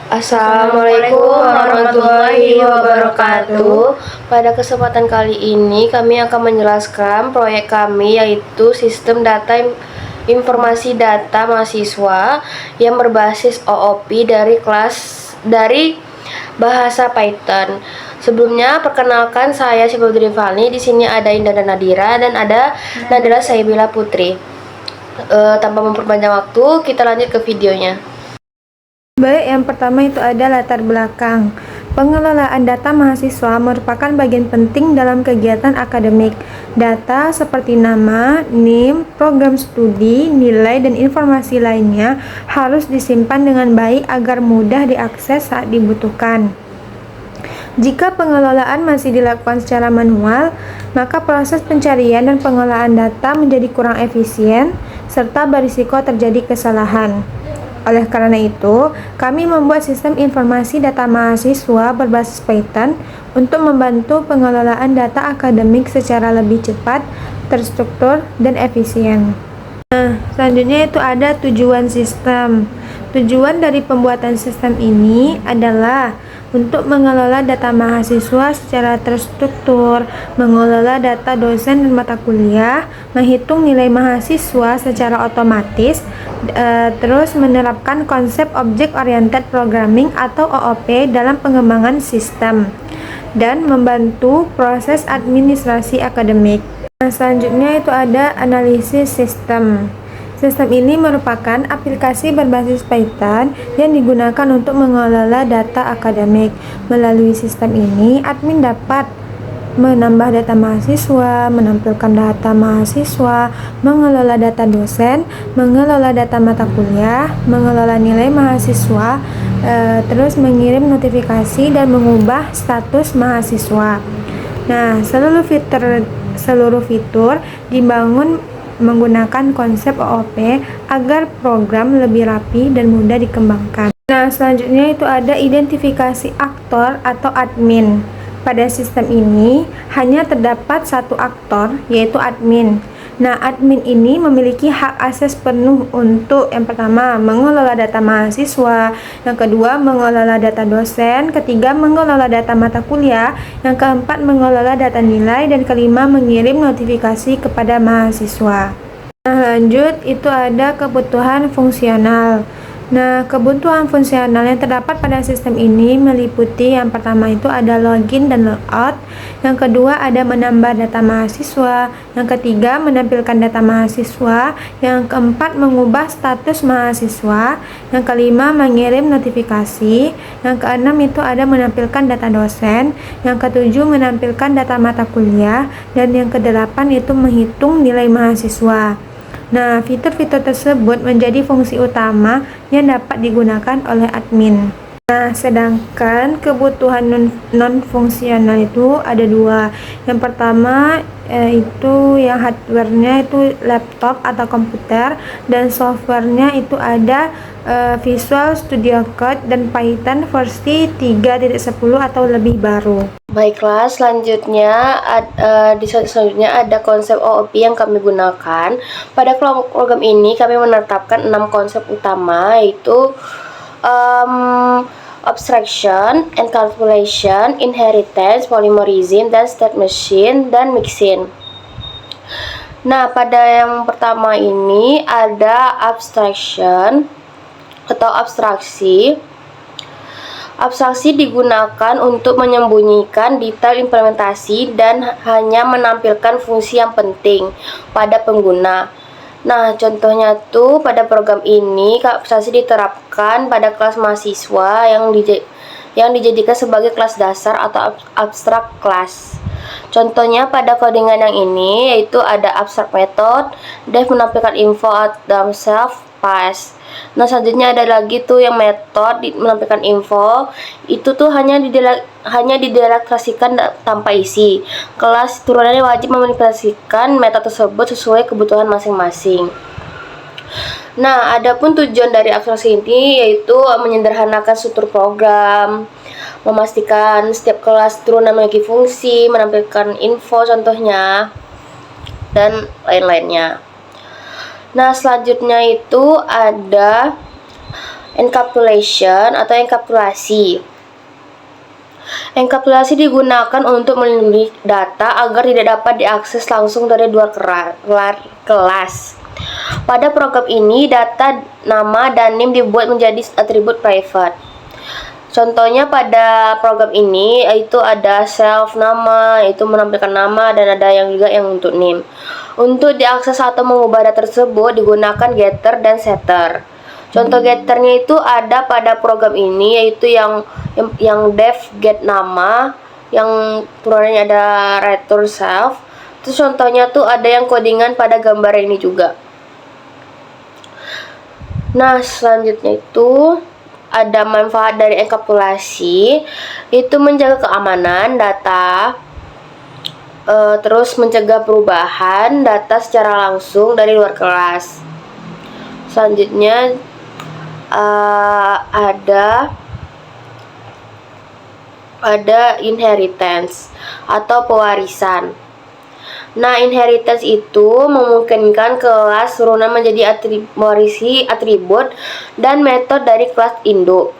Assalamualaikum warahmatullahi wabarakatuh. Pada kesempatan kali ini kami akan menjelaskan proyek kami, yaitu sistem data informasi data mahasiswa yang berbasis OOP dari bahasa Python. Sebelumnya perkenalkan, saya Syifa Fani. Di sini ada Indah dan Nadira, dan ada Nadira Saibila Putri. Tanpa memperpanjang waktu, kita lanjut ke videonya. Baik, yang pertama itu ada latar belakang. Pengelolaan data mahasiswa merupakan bagian penting dalam kegiatan akademik. Data seperti nama, NIM, program studi, nilai, dan informasi lainnya harus disimpan dengan baik agar mudah diakses saat dibutuhkan. Jika pengelolaan masih dilakukan secara manual, maka proses pencarian dan pengelolaan data menjadi kurang efisien serta berisiko terjadi kesalahan. Oleh karena itu, kami membuat sistem informasi data mahasiswa berbasis Python untuk membantu pengelolaan data akademik secara lebih cepat, terstruktur, dan efisien. Nah, selanjutnya itu ada tujuan sistem. Tujuan dari pembuatan sistem ini adalah untuk mengelola data mahasiswa secara terstruktur, mengelola data dosen dan mata kuliah, menghitung nilai mahasiswa secara otomatis, terus menerapkan konsep Object Oriented Programming atau OOP dalam pengembangan sistem, dan membantu proses administrasi akademik. Nah, selanjutnya itu ada analisis sistem. Sistem ini merupakan aplikasi berbasis Python yang digunakan untuk mengelola data akademik. Melalui sistem ini, admin dapat menambah data mahasiswa, menampilkan data mahasiswa, mengelola data dosen, mengelola data mata kuliah, mengelola nilai mahasiswa, terus mengirim notifikasi dan mengubah status mahasiswa. Nah, seluruh fitur dibangun menggunakan konsep OOP agar program lebih rapi dan mudah dikembangkan. Nah, selanjutnya itu ada identifikasi aktor atau admin. Pada sistem ini hanya terdapat satu aktor, yaitu admin. Nah, admin ini memiliki hak akses penuh untuk yang pertama mengelola data mahasiswa, yang kedua mengelola data dosen, ketiga mengelola data mata kuliah, yang keempat mengelola data nilai, dan kelima mengirim notifikasi kepada mahasiswa. Nah, lanjut itu ada kebutuhan fungsional. Nah, kebutuhan fungsional yang terdapat pada sistem ini meliputi yang pertama itu ada login dan logout, yang kedua ada menambah data mahasiswa, yang ketiga menampilkan data mahasiswa, yang keempat mengubah status mahasiswa, yang kelima mengirim notifikasi, yang keenam itu ada menampilkan data dosen, yang ketujuh menampilkan data mata kuliah, dan yang kedelapan itu menghitung nilai mahasiswa. Nah, fitur-fitur tersebut menjadi fungsi utama yang dapat digunakan oleh admin. Nah, sedangkan kebutuhan non-fungsional itu ada dua. Yang pertama itu yang hardware-nya itu laptop atau komputer, dan software-nya itu ada Visual Studio Code dan Python versi 3.10 atau lebih baru. Baiklah, selanjutnya ada konsep OOP yang kami gunakan. Pada kelompok program ini kami menetapkan 6 konsep utama, yaitu abstraction, encapsulation, inheritance, polymorphism, dan state machine, dan mixin. Nah, pada yang pertama ini ada abstraction atau abstraksi. Abstraksi digunakan untuk menyembunyikan detail implementasi dan hanya menampilkan fungsi yang penting pada pengguna. Nah, contohnya tuh pada program ini abstraksi diterapkan pada kelas mahasiswa yang dijadikan sebagai kelas dasar atau abstrak class. Contohnya pada codingan yang ini yaitu ada abstract method, def menampilkan info dalam self pass. Nah, selanjutnya ada lagi tuh yang metode menampilkan info, itu tuh hanya dideklarasikan tanpa isi. Kelas turunannya wajib memanipulasikan metode tersebut sesuai kebutuhan masing-masing. Nah, adapun tujuan dari abstraksi ini yaitu menyederhanakan struktur program, memastikan setiap kelas turunan memiliki fungsi, menampilkan info contohnya, dan lain-lainnya. Nah, selanjutnya itu ada Encapsulation atau enkapsulasi. Enkapsulasi digunakan untuk melindungi data agar tidak dapat diakses langsung dari luar kelas. Pada program ini, data nama dan NIM dibuat menjadi atribut private. Contohnya pada program ini itu ada self nama, itu menampilkan nama, dan ada yang juga yang untuk NIM. Untuk diakses atau mengubah data tersebut digunakan getter dan setter. Contoh getternya itu ada pada program ini, yaitu yang def get nama, yang turunannya ada return self. Terus contohnya tuh ada yang codingan pada gambar ini juga. Nah, selanjutnya itu ada manfaat dari enkapsulasi, itu menjaga keamanan data, terus mencegah perubahan data secara langsung dari luar kelas. Selanjutnya ada inheritance atau pewarisan. Nah, inheritance itu memungkinkan kelas turunan menjadi mewarisi atribut dan metode dari kelas induk.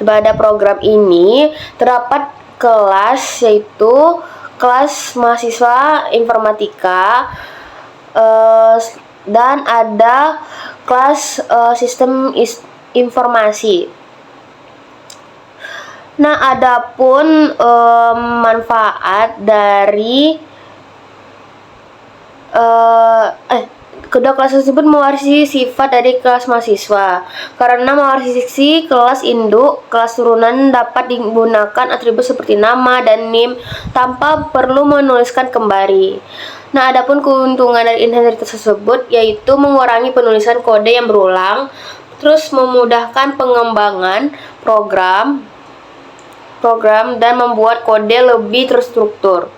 Pada program ini terdapat kelas, yaitu kelas mahasiswa informatika, dan ada kelas sistem informasi. Nah, adapun manfaat dari kedua kelas tersebut mewarisi sifat dari kelas mahasiswa. Karena mewarisi kelas induk, kelas turunan dapat digunakan atribut seperti nama dan NIM tanpa perlu menuliskan kembali. Nah, adapun keuntungan dari inheritance tersebut yaitu mengurangi penulisan kode yang berulang, terus memudahkan pengembangan program dan membuat kode lebih terstruktur.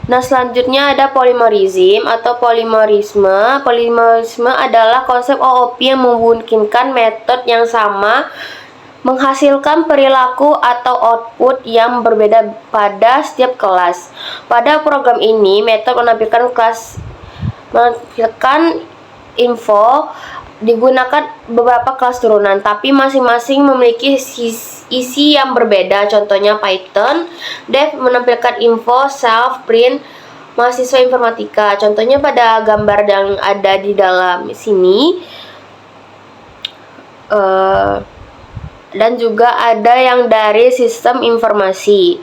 Nah, selanjutnya ada polymerism atau polimerisme. Polimerisme adalah konsep OOP yang memungkinkan metode yang sama menghasilkan perilaku atau output yang berbeda pada setiap kelas. Pada program ini, metode menampilkan info digunakan beberapa kelas turunan, tapi masing-masing memiliki isi yang berbeda. Contohnya Python, def menampilkan info, self, print, mahasiswa informatika. Contohnya pada gambar yang ada di dalam sini. Dan juga ada yang dari sistem informasi.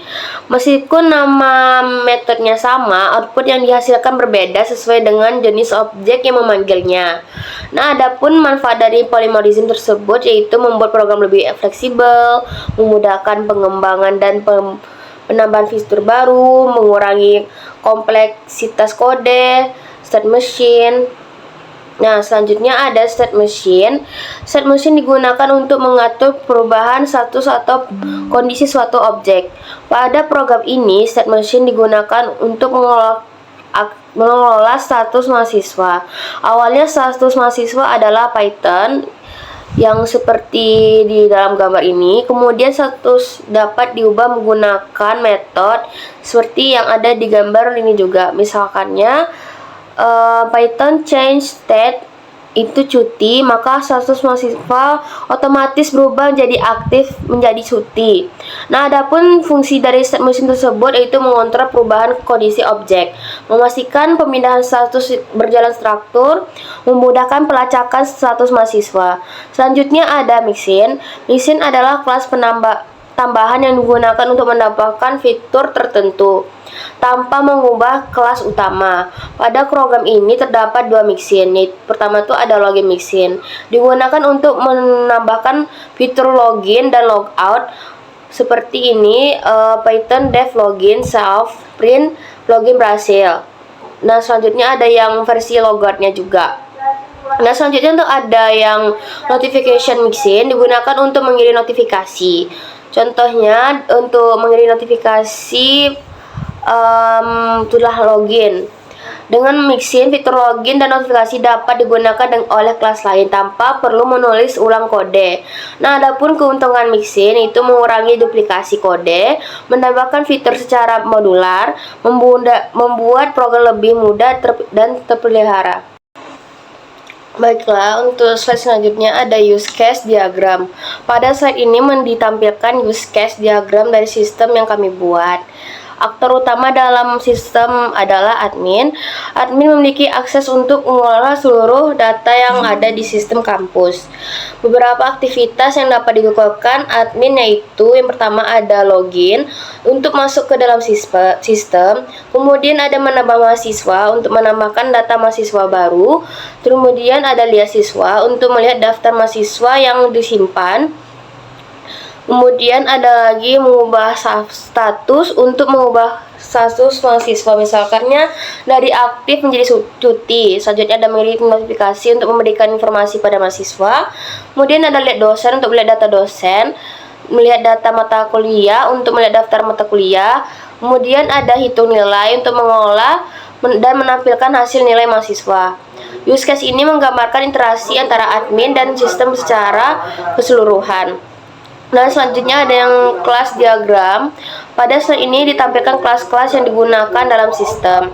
Meskipun nama metodenya sama, output yang dihasilkan berbeda sesuai dengan jenis objek yang memanggilnya. Nah, adapun manfaat dari polymerism tersebut yaitu membuat program lebih fleksibel, memudahkan pengembangan dan penambahan fitur baru, mengurangi kompleksitas kode, state machine. Nah, selanjutnya ada state machine. State machine digunakan untuk mengatur perubahan status atau kondisi suatu objek. Pada program ini, state machine digunakan untuk mengelola status mahasiswa. Awalnya status mahasiswa adalah Python yang seperti di dalam gambar ini. Kemudian status dapat diubah menggunakan metode seperti yang ada di gambar ini juga. Misalkannya Python change state itu cuti, maka status mahasiswa otomatis berubah menjadi aktif menjadi cuti. Nah, adapun fungsi dari state machine tersebut yaitu mengontrol perubahan kondisi objek, memastikan pemindahan status berjalan struktur, memudahkan pelacakan status mahasiswa. Selanjutnya ada mixin. Mixin adalah kelas tambahan yang digunakan untuk menambahkan fitur tertentu tanpa mengubah kelas utama. Pada program ini terdapat dua mixin. Pertama itu ada login mixin, digunakan untuk menambahkan fitur login dan logout seperti ini. Python def login self print login berhasil. Nah, selanjutnya ada yang versi logoutnya juga. Nah, selanjutnya untuk ada yang notification mixin, digunakan untuk mengirim notifikasi. Contohnya untuk mengirim notifikasi sudah login. Dengan mixin, fitur login dan notifikasi dapat digunakan oleh kelas lain tanpa perlu menulis ulang kode. Nah, adapun keuntungan mixin itu mengurangi duplikasi kode, menambahkan fitur secara modular, membuat program lebih mudah dan terpelihara. Baiklah, untuk slide selanjutnya ada use case diagram. Pada slide ini ditampilkan use case diagram dari sistem yang kami buat. Aktor utama dalam sistem adalah admin. Admin memiliki akses untuk mengelola seluruh data yang ada di sistem kampus. Beberapa aktivitas yang dapat dilakukan admin yaitu yang pertama ada login untuk masuk ke dalam sistem, kemudian ada menambah mahasiswa untuk menambahkan data mahasiswa baru, kemudian ada lihat siswa untuk melihat daftar mahasiswa yang disimpan. Kemudian ada lagi mengubah status untuk mengubah status mahasiswa, misalkannya dari aktif menjadi cuti. Selanjutnya ada mengirim notifikasi untuk memberikan informasi pada mahasiswa. Kemudian ada lihat dosen untuk melihat data dosen, melihat data mata kuliah untuk melihat daftar mata kuliah. Kemudian ada hitung nilai untuk mengolah dan menampilkan hasil nilai mahasiswa. Use case ini menggambarkan interaksi antara admin dan sistem secara keseluruhan. Nah, selanjutnya ada yang kelas diagram. Pada slide ini ditampilkan kelas-kelas yang digunakan dalam sistem.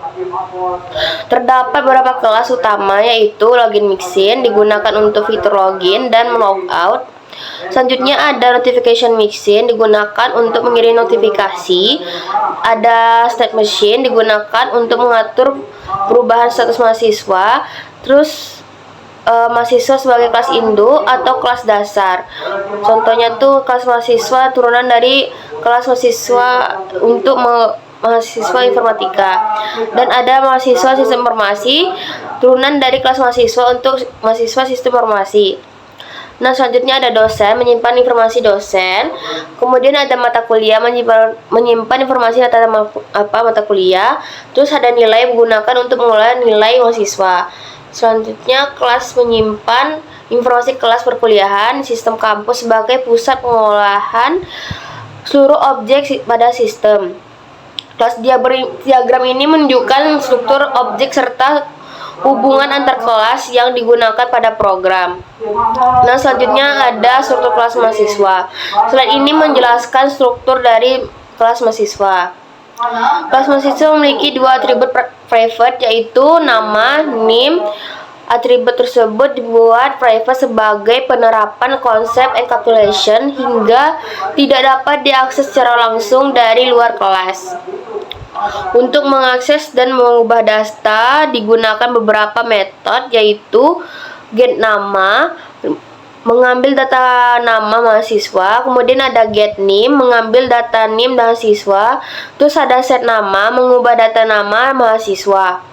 Terdapat beberapa kelas utama yaitu login mixin digunakan untuk fitur login dan logout. Selanjutnya ada notification mixin digunakan untuk mengirim notifikasi. Ada state machine digunakan untuk mengatur perubahan status mahasiswa. Terus mahasiswa sebagai kelas induk atau kelas dasar. Contohnya tuh kelas mahasiswa turunan dari kelas mahasiswa untuk mahasiswa informatika, dan ada mahasiswa sistem informasi turunan dari kelas mahasiswa untuk mahasiswa sistem informasi. Nah, selanjutnya ada dosen menyimpan informasi dosen, kemudian ada mata kuliah menyimpan informasi data mata kuliah, terus ada nilai menggunakan untuk mengolah nilai mahasiswa. Selanjutnya kelas menyimpan informasi kelas perkuliahan sistem kampus sebagai pusat pengolahan seluruh objek pada sistem. Kelas diagram ini menunjukkan struktur objek serta hubungan antar kelas yang digunakan pada program. Nah, selanjutnya ada struktur kelas mahasiswa. Slide ini menjelaskan struktur dari kelas mahasiswa. Kelas mahasiswa memiliki dua atribut private yaitu nama, NIM. Atribut tersebut dibuat private sebagai penerapan konsep encapsulation hingga tidak dapat diakses secara langsung dari luar kelas. Untuk mengakses dan mengubah data digunakan beberapa metode yaitu get nama, mengambil data nama mahasiswa, kemudian ada get name, mengambil data name mahasiswa, terus ada set nama, mengubah data nama mahasiswa,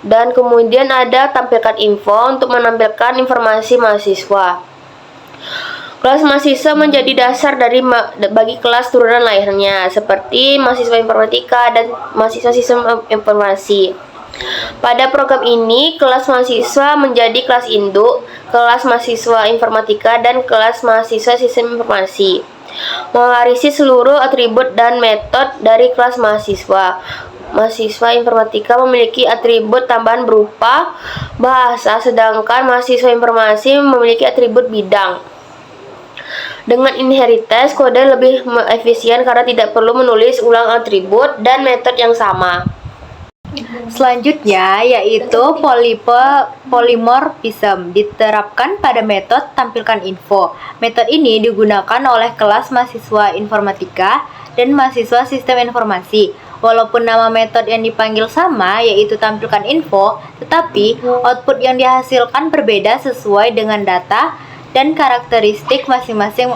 dan kemudian ada tampilkan info untuk menampilkan informasi mahasiswa. Kelas mahasiswa menjadi dasar bagi kelas turunan lainnya seperti mahasiswa informatika dan mahasiswa sistem informasi. Pada program ini, kelas mahasiswa menjadi kelas induk, kelas mahasiswa informatika, dan kelas mahasiswa sistem informasi. Mewarisi seluruh atribut dan metode dari kelas mahasiswa. Mahasiswa informatika memiliki atribut tambahan berupa bahasa, sedangkan mahasiswa informasi memiliki atribut bidang. Dengan inheritance, kode lebih efisien karena tidak perlu menulis ulang atribut dan metode yang sama. Selanjutnya yaitu polymorphism diterapkan pada metode tampilkan info. Metode ini digunakan oleh kelas mahasiswa informatika dan mahasiswa sistem informasi. Walaupun nama metode yang dipanggil sama yaitu tampilkan info, tetapi output yang dihasilkan berbeda sesuai dengan data dan karakteristik masing-masing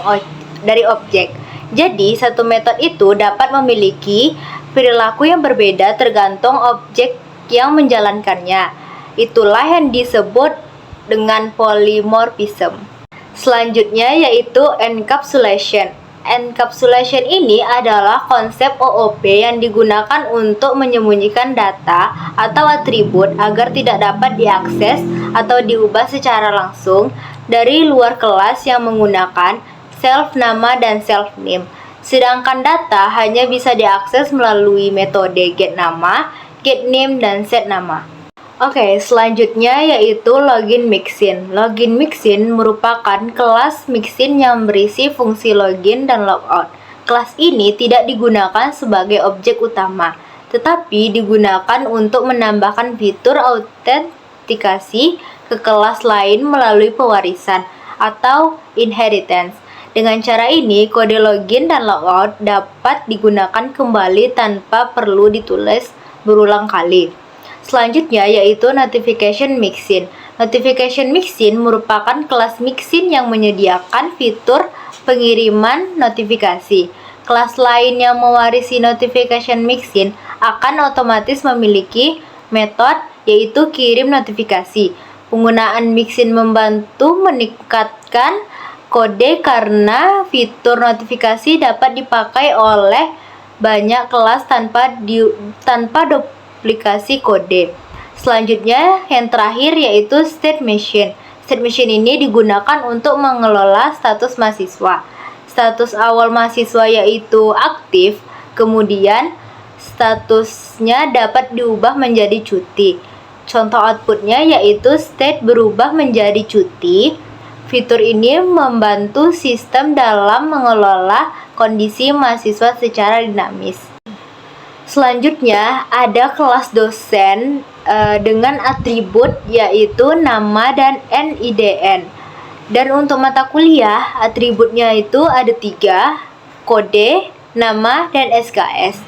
dari objek. Jadi satu metode itu dapat memiliki perilaku yang berbeda tergantung objek yang menjalankannya. Itulah yang disebut dengan polymorphism. Selanjutnya yaitu encapsulation. Encapsulation ini adalah konsep OOP yang digunakan untuk menyembunyikan data atau atribut agar tidak dapat diakses atau diubah secara langsung dari luar kelas yang menggunakan self nama dan self name. Sedangkan data hanya bisa diakses melalui metode get nama, get name, dan set nama. Oke, selanjutnya yaitu login mixin. Login mixin merupakan kelas mixin yang berisi fungsi login dan logout. Kelas ini tidak digunakan sebagai objek utama, tetapi digunakan untuk menambahkan fitur autentikasi ke ke kelas lain melalui pewarisan atau inheritance. Dengan cara ini, kode login dan logout dapat digunakan kembali tanpa perlu ditulis berulang kali. Selanjutnya yaitu Notification Mixin. Notification Mixin merupakan kelas mixin yang menyediakan fitur pengiriman notifikasi. Kelas lain yang mewarisi Notification Mixin akan otomatis memiliki metode yaitu kirim notifikasi. Penggunaan mixin membantu meningkatkan kode karena fitur notifikasi dapat dipakai oleh banyak kelas tanpa duplikasi kode. Selanjutnya, yang terakhir yaitu State Machine. State Machine ini digunakan untuk mengelola status mahasiswa. Status awal mahasiswa yaitu aktif, kemudian statusnya dapat diubah menjadi cuti. Contoh outputnya yaitu state berubah menjadi cuti. Fitur ini membantu sistem dalam mengelola kondisi mahasiswa secara dinamis. Selanjutnya ada kelas dosen dengan atribut yaitu nama dan NIDN. Dan untuk mata kuliah atributnya itu ada 3, kode, nama, dan SKS.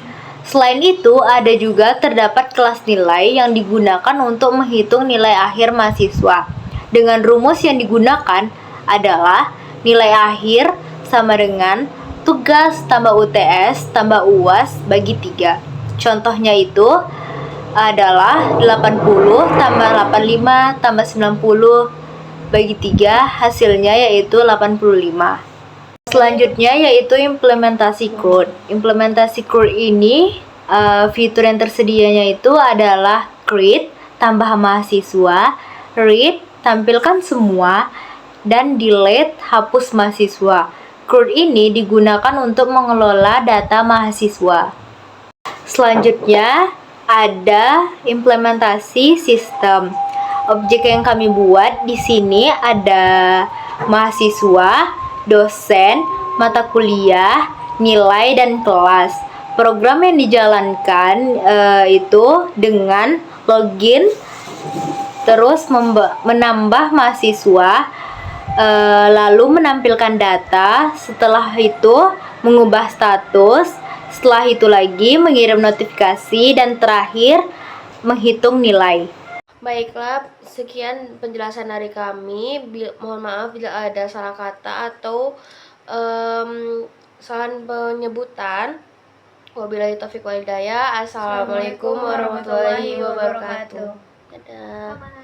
Selain itu ada juga terdapat kelas nilai yang digunakan untuk menghitung nilai akhir mahasiswa. Dengan rumus yang digunakan adalah nilai akhir sama dengan tugas tambah UTS tambah UAS bagi 3. Contohnya itu adalah 80 tambah 85 tambah 90 bagi 3, hasilnya yaitu 85. Selanjutnya yaitu implementasi CRUD. Implementasi CRUD ini fitur yang tersedianya itu adalah create tambah mahasiswa, read tampilkan semua, dan delete hapus mahasiswa. CRUD ini digunakan untuk mengelola data mahasiswa. Selanjutnya ada implementasi sistem. Objek yang kami buat di sini ada mahasiswa, dosen, mata kuliah, nilai, dan kelas. Program yang dijalankan itu dengan login, terus menambah mahasiswa, lalu menampilkan data, setelah itu mengubah status, setelah itu lagi mengirim notifikasi, dan terakhir menghitung nilai. Baiklah, sekian penjelasan dari kami. Mohon maaf bila ada salah kata atau salah penyebutan. Wabillahi taufiq wal hidayah. Assalamualaikum warahmatullahi wabarakatuh. Dadah.